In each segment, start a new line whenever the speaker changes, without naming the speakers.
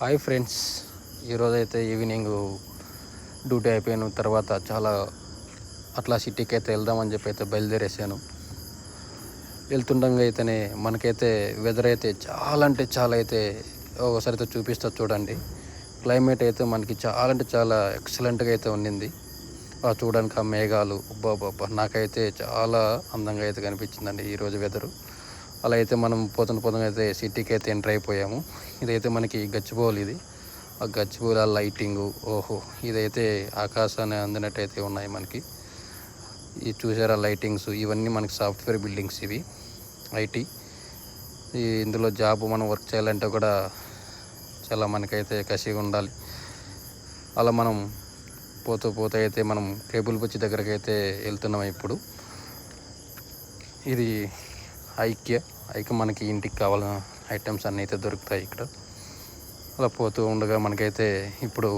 Hi friends, ఈరోజైతే evening duty అయిపోయిన తర్వాత అట్లా సిటీకి అయితే వెళ్దామని చెప్పి అయితే బయలుదేరేసాను. వెళ్తుండగా అయితేనే మనకైతే వెదర్ అయితే చాలా అంటే చాలా అయితే ఒకసారి అయితే చూపిస్తా చూడండి. క్లైమేట్ అయితే మనకి చాలా అంటే చాలా ఎక్సలెంట్గా అయితే ఉండింది. చూడడానికి ఆ మేఘాలు అబ్బా నాకైతే చాలా అందంగా అయితే కనిపించిందండి ఈరోజు వెదరు. అలా అయితే మనం పోతున్న అయితే సిటీకి అయితే ఎంటర్ అయిపోయాము. ఇదైతే మనకి గచ్చిబౌలి. ఇది ఆ గచ్చిబౌలి ఆ లైటింగు ఇదైతే ఆకాశాన్ని అందినట్టయితే ఉన్నాయి మనకి. ఈ చూసారా లైటింగ్స్, ఇవన్నీ మనకి సాఫ్ట్వేర్ బిల్డింగ్స్ ఇవి ఐటీ. ఇందులో జాబ్ మనం వర్క్ చేయాలంటే కూడా చాలా మనకైతే కసిగా ఉండాలి. అలా మనం పోతే అయితే మనం కేబుల్ బ్రిడ్జ్ దగ్గరికి అయితే వెళ్తున్నాం. ఇప్పుడు ఇది ఐక్య మనకి ఇంటికి కావాల్సిన ఐటమ్స్ అన్నీ అయితే దొరుకుతాయి ఇక్కడ. అలా పోతూ ఉండగా మనకైతే ఇప్పుడు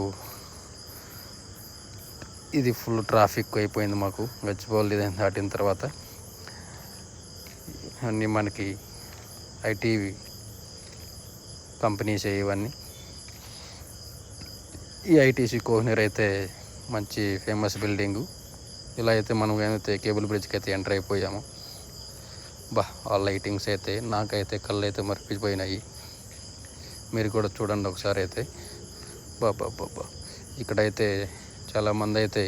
ఇది ఫుల్ ట్రాఫిక్ అయిపోయింది మాకు గచ్చిబౌలి దాటిన తర్వాత. అన్నీ మనకి ఐటీ కంపెనీస్ ఇవన్నీ. ఈ ఐటీసీ కోహినూర్ అయితే మంచి ఫేమస్ బిల్డింగు. ఇలా అయితే మనం ఏమైతే కేబుల్ బ్రిడ్జ్కి అయితే ఎంటర్ అయిపోయాము. ఆ లైటింగ్స్ అయితే నాకైతే కళ్ళు అయితే మరిపిపోయినాయి. మీరు కూడా చూడండి ఒకసారి అయితే. ఇక్కడైతే చాలామంది అయితే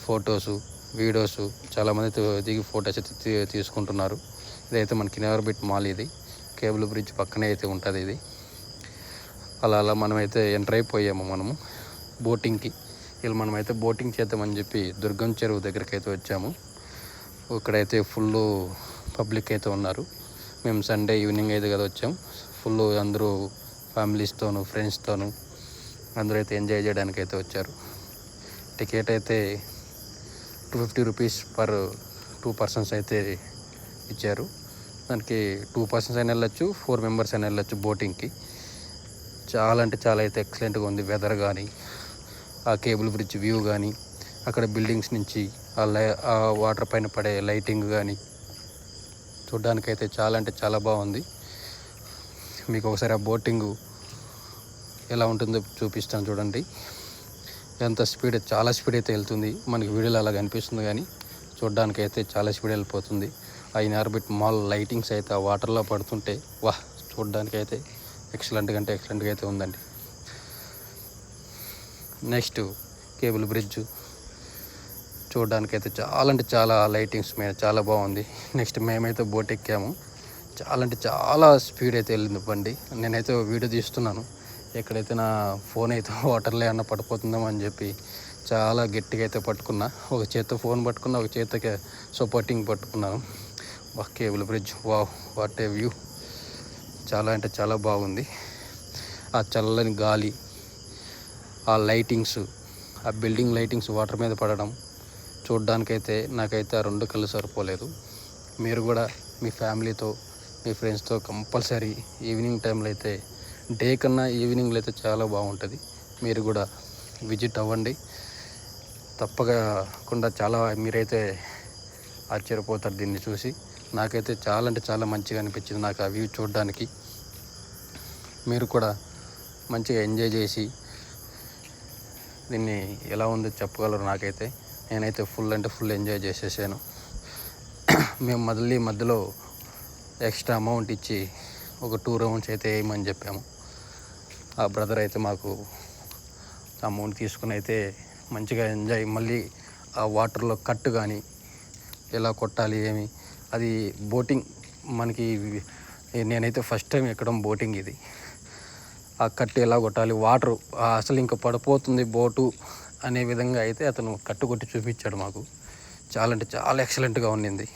ఫొటోసు వీడియోసు చాలామంది అయితే దిగి ఫొటోస్ అయితే తీసుకుంటున్నారు. ఇదైతే మనకి నెవర్బిట్ మాల్. ఇది కేబుల్ బ్రిడ్జ్ పక్కనే అయితే ఉంటుంది ఇది. అలా మనమైతే ఎంటర్ అయిపోయాము మనము బోటింగ్కి. ఇలా మనమైతే బోటింగ్ చేద్దామని చెప్పి దుర్గం చెరువు దగ్గరికి అయితే వచ్చాము. ఇక్కడైతే ఫుల్ పబ్లిక్ అయితే ఉన్నారు. మేము సండే ఈవినింగ్ అయితే కదా వచ్చాం. ఫుల్ అందరూ ఫ్యామిలీస్తోనూ ఫ్రెండ్స్తోనూ అందరూ అయితే ఎంజాయ్ చేయడానికి అయితే వచ్చారు. టికెట్ అయితే 250 రూపీస్ పర్ 2 పర్సన్స్ అయితే ఇచ్చారు. దానికి 2 పర్సన్స్ అయినా వెళ్ళొచ్చు, 4 మెంబర్స్ అయినా వెళ్ళొచ్చు బోటింగ్కి. చాలా అంటే చాలా అయితే ఎక్సలెంట్గా ఉంది వెదర్ కానీ, ఆ కేబుల్ బ్రిడ్జ్ వ్యూ కానీ, అక్కడ బిల్డింగ్స్ నుంచి ఆ వాటర్ పైన పడే లైటింగ్ కానీ చూడ్డానికైతే చాలా అంటే చాలా బాగుంది. మీకు ఒకసారి ఆ బోటింగ్ ఎలా ఉంటుందో చూపిస్తాను చూడండి. ఎంత స్పీడ్, చాలా స్పీడ్ అయితే వెళ్తుంది. మనకి వీడియోలో అలా కనిపిస్తుంది కానీ చూడ్డానికైతే చాలా స్పీడ్ వెళ్ళిపోతుంది. ఆ ఇన్ఆర్బిట్ మాల్ లైటింగ్స్ అయితే ఆ వాటర్లో పడుతుంటే చూడ్డానికైతే ఎక్సలెంట్గా అయితే ఉందండి. నెక్స్ట్ కేబుల్ బ్రిడ్జ్ చూడడానికైతే చాలా అంటే చాలా లైటింగ్స్ మీద చాలా బాగుంది. నెక్స్ట్ మేమైతే బోట్ ఎక్కాము. చాలా అంటే చాలా స్పీడ్ అయితే వెళ్ళింది బండి. నేనైతే వీడియో తీస్తున్నాను. ఎక్కడైతే నా ఫోన్ అయితే వాటర్లో ఏమన్నా పడిపోతుందేమో అని చెప్పి చాలా గట్టిగా అయితే పట్టుకున్నా. ఒక చేత్తో ఫోన్ పట్టుకున్నా, ఒక చేత్తో సపోర్టింగ్ పట్టుకున్నాను. Cable bridge what a view. చాలా అంటే చాలా బాగుంది. ఆ చల్లని గాలి, ఆ లైటింగ్స్, ఆ బిల్డింగ్ లైటింగ్స్ వాటర్ మీద పడడం చూడ్డానికైతే నాకైతే ఆ 2 కళ్ళు సరిపోలేదు. మీరు కూడా మీ ఫ్యామిలీతో మీ ఫ్రెండ్స్తో కంపల్సరీ ఈవినింగ్ టైంలో అయితే, డే కన్నా ఈవినింగ్లో అయితే చాలా బాగుంటుంది. మీరు కూడా విజిట్ అవ్వండి తప్పకుండా. చాలా మీరైతే ఆశ్చర్యపోతారు దీన్ని చూసి. నాకైతే చాలా అంటే చాలా మంచిగా అనిపించింది నాకు ఆ వ్యూ చూడడానికి. మీరు కూడా మంచిగా ఎంజాయ్ చేసి దీన్ని ఎలా ఉందో చెప్పగలరు నాకైతే. నేనైతే ఫుల్ అంటే ఫుల్ ఎంజాయ్ చేసేసాను. మేము మధ్యలో ఎక్స్ట్రా అమౌంట్ ఇచ్చి ఒక 2 రౌండ్స్ అయితే వేయమని చెప్పాము. ఆ బ్రదర్ అయితే మాకు అమౌంట్ తీసుకుని అయితే మంచిగా ఎంజాయ్. మళ్ళీ ఆ వాటర్లో కట్టు కానీ ఎలా కొట్టాలి ఏమి, అది బోటింగ్ మనకి. నేనైతే ఫస్ట్ టైం ఎక్కడం బోటింగ్ ఇది. ఆ కట్టు ఎలా కొట్టాలి, వాటర్ అసలు ఇంకా పడిపోతుంది బోటు అనే విధంగా అయితే అతను కట్టు కొట్టి చూపించాడు మాకు. చాలా అంటే చాలా ఎక్సలెంట్గా ఉండింది.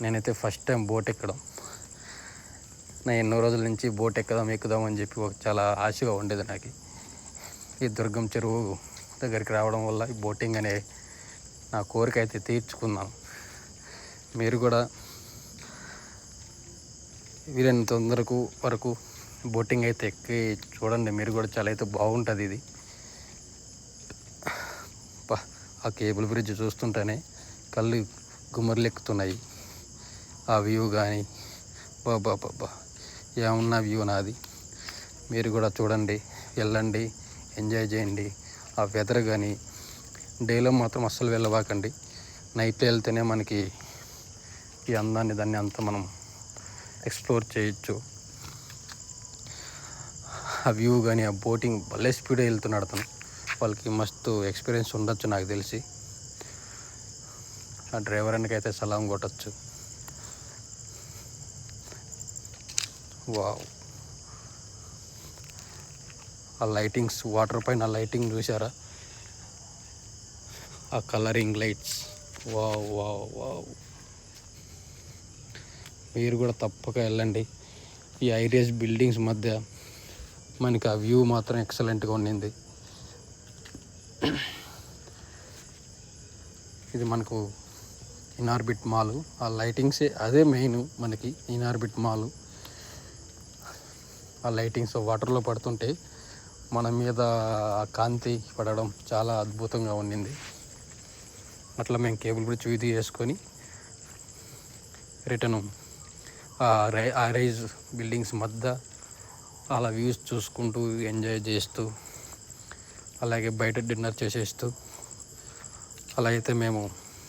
నేనైతే ఫస్ట్ టైం బోట్ ఎక్కడం. నేను ఎన్నో రోజుల నుంచి బోట్ ఎక్కుదాం అని చెప్పి చాలా ఆశగా ఉండేది నాకు. ఈ దుర్గం చెరువు దగ్గరికి రావడం వల్ల ఈ బోటింగ్ అనే నా కోరిక అయితే తీర్చుకున్నాను. మీరు కూడా వీలైనంత తొందరకు వరకు బోటింగ్ అయితే ఎక్కి చూడండి. మీరు కూడా చాలా అయితే బాగుంటుంది ఇది. ఆ కేబుల్ బ్రిడ్జ్ చూస్తుంటేనే కళ్ళు గుమ్మర్లెక్కుతున్నాయి. ఆ వ్యూ కానీ ఏమున్న వ్యూ నాది. మీరు కూడా చూడండి, వెళ్ళండి, ఎంజాయ్ చేయండి. ఆ వెదర్ కానీ డేలో మాత్రం అస్సలు వెళ్ళవాకండి. నైట్ వెళ్తేనే మనకి ఈ అందాన్ని దాన్ని అంతా మనం ఎక్స్ప్లోర్ చేయొచ్చు. ఆ వ్యూ కానీ ఆ బోటింగ్ భలే స్పీడ్ వెళ్తున్నాడు అతను. వాళ్ళకి మస్తు ఎక్స్పీరియన్స్ ఉండొచ్చు నాకు తెలిసి. ఆ డ్రైవర్ అన్నకైతే సలాం కొట్టచ్చు. వావ్, ఆ లైటింగ్స్, వాటర్ పైన లైటింగ్ చూసారా, ఆ colouring lights, wow wow wow. మీరు కూడా తప్పక వెళ్ళండి. ఈ ఐరియస్ బిల్డింగ్స్ మధ్య మనకి ఆ వ్యూ మాత్రం ఎక్సలెంట్గా ఉండింది. ఇది మనకు ఇన్ఆర్బిట్ మాల్. ఆ లైటింగ్సే అదే మెయిన్ మనకి ఇన్ఆర్బిట్ మాల్. ఆ లైటింగ్స్ వాటర్లో పడుతుంటే మన మీద ఆ కాంతి పడడం చాలా అద్భుతంగా ఉండింది. అట్లా మేము కేబుల్ బ్రిడ్జ్ వీధి చేసుకొని రిటర్న్ ఆ రైజ్ బిల్డింగ్స్ మధ్య అలా వ్యూస్ చూసుకుంటూ ఎంజాయ్ చేస్తూ అలాగే బయట డిన్నర్ చేసేస్తూ అలా అయితే మేము